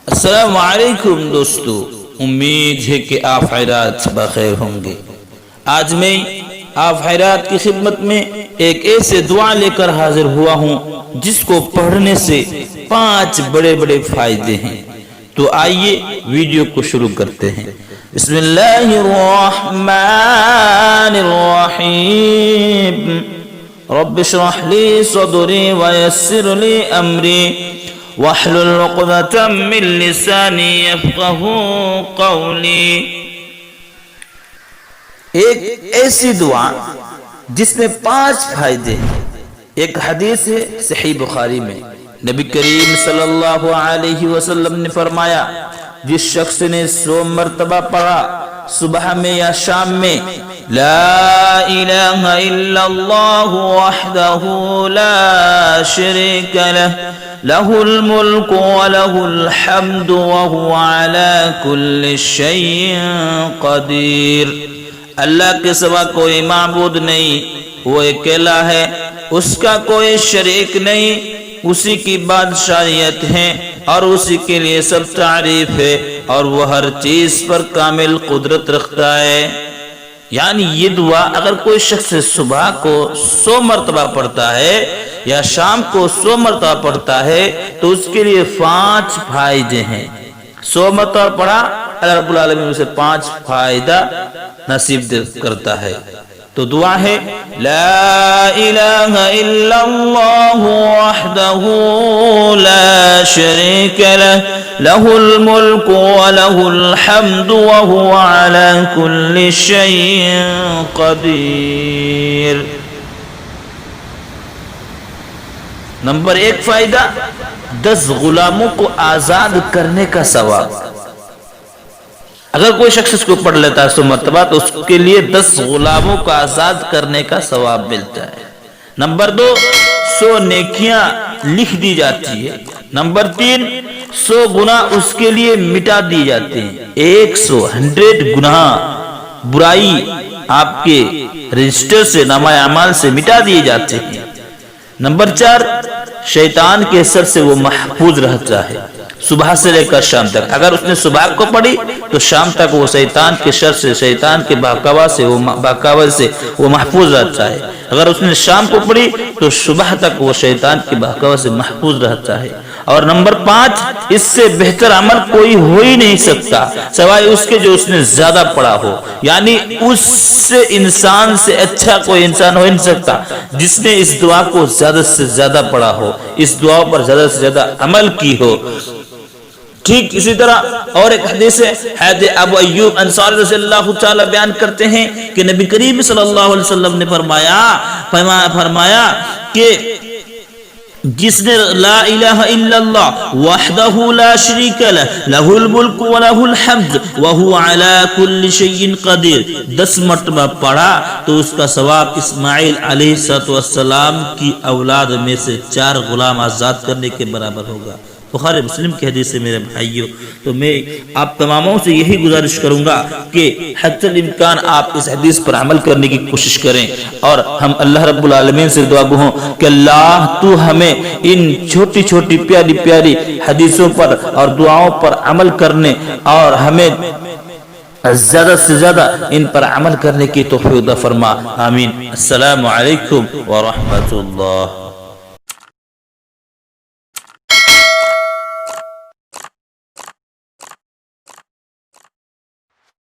السلام علیکم دوستو، امید ہے کہ آپ حضرات بخیر ہوں گے۔ آج میں آپ حضرات کی خدمت میں ایک ایسے دعا لے کر حاضر ہوا ہوں جس کو پڑھنے سے 5 بڑے بڑے فائدے ہیں۔ تو آئیے ویڈیو کو شروع کرتے ہیں۔ بسم اللہ الرحمن الرحیم، رب اشرح لی صدری ویسر لی امری واحلل عقدۃ من لسانی یفقہوا قولی۔ ایک ایسی دعا جس میں 5 فائدے ہیں۔ ایک حدیث ہے صحیح بخاری میں، نبی کریم صلی اللہ علیہ وسلم نے فرمایا، جس شخص نے 100 مرتبہ پڑھا صبح میں یا شام میں، لا الہ الا اللہ وحدہ لا شریک لہ، لہ الملک ولہ الحمد وہو علی کل شیء قدیر۔ اللہ کے سوا کوئی معبود نہیں، وہ اکیلا ہے، اس کا کوئی شریک نہیں، اسی کی بادشاہیت ہے اور اسی کے لیے سب تعریف ہے، اور وہ ہر چیز پر کامل قدرت رکھتا ہے۔ یعنی یہ دعا اگر کوئی شخص صبح کو 100 مرتبہ پڑھتا ہے یا شام کو 100 مرتبہ پڑھتا ہے تو اس کے لیے 5 فائدے ہیں۔ 100 مرتبہ پڑھا، اللہ رب العالمین اسے 5 فائدہ نصیب کرتا ہے۔ تو دعا ہے، لا الہ الا اللہ وحدہ لا شریک لہ، لہ الملک ولہ الحمد وہو علی کل شیء قدیر۔ نمبر 1 فائدہ، 10 غلاموں کو آزاد کرنے کا ثواب۔ اگر کوئی شخص اس کو پڑھ لیتا ہے 100 مرتبہ تو اس کے لیے 10 غلاموں کو آزاد کرنے کا ثواب ملتا ہے۔ نمبر 2، 100 نیکیاں لکھ دی جاتی ہے۔ نمبر 3، 100 گناہ اس کے لیے مٹا دی جاتے ہیں۔ 100 گناہ برائی آپ کے رجسٹر سے، نامہ اعمال سے مٹا دیے جاتے ہیں۔ نمبر 4، شیطان کے سر سے وہ محفوظ رہتا ہے صبح سے لے کر شام تک۔ اگر اس نے صبح کو پڑھی تو شام تک وہ شیطان کے شر سے، شیطان کے بہکاوے سے وہ محفوظ رہتا ہے۔ اگر اس نے شام کو پڑھی تو صبح تک وہ شیطان کے بہکاوے سے محفوظ رہتا ہے۔ اور نمبر 5، اس سے بہتر عمل کوئی ہو ہی نہیں سکتا سوائے اس کے جو اس نے زیادہ پڑھا ہو۔ یعنی اس سے انسان سے اچھا کوئی انسان ہو نہیں سکتا جس نے اس دعا کو زیادہ سے زیادہ پڑھا ہو، اس دعا پر زیادہ سے زیادہ عمل کی ہو۔ ٹھیک اسی طرح اور ایک حدیث ہے، حضرت ابو ایوب انصاری رضی اللہ تعالی بیان کرتے ہیں کہ نبی کریم صلی اللہ علیہ وسلم نے فرمایا کہ جس نے لا الہ الا اللہ وحدہ لا شریک لہ، لہ الملک ولہ الحمد وہو علی کل شیء قدیر 10 مرتبہ پڑھا تو اس کا ثواب اسماعیل علیہ السلام کی اولاد میں سے 4 غلام آزاد کرنے کے برابر ہوگا۔ بخاری مسلم کی حدیث سے میرے بھائیوں، تو میں آپ تماموں سے یہی گزارش کروں گا کہ حتی الامکان آپ اس حدیث پر عمل کرنے کی کوشش کریں، اور ہم اللہ رب العالمین سے دعا گو ہوں کہ اللہ تو ہمیں ان چھوٹی چھوٹی پیاری پیاری حدیثوں پر اور دعاؤں پر عمل کرنے اور ہمیں زیادہ سے زیادہ ان پر عمل کرنے کی توفیق عطا فرما، آمین۔ السلام علیکم ورحمۃ اللہ۔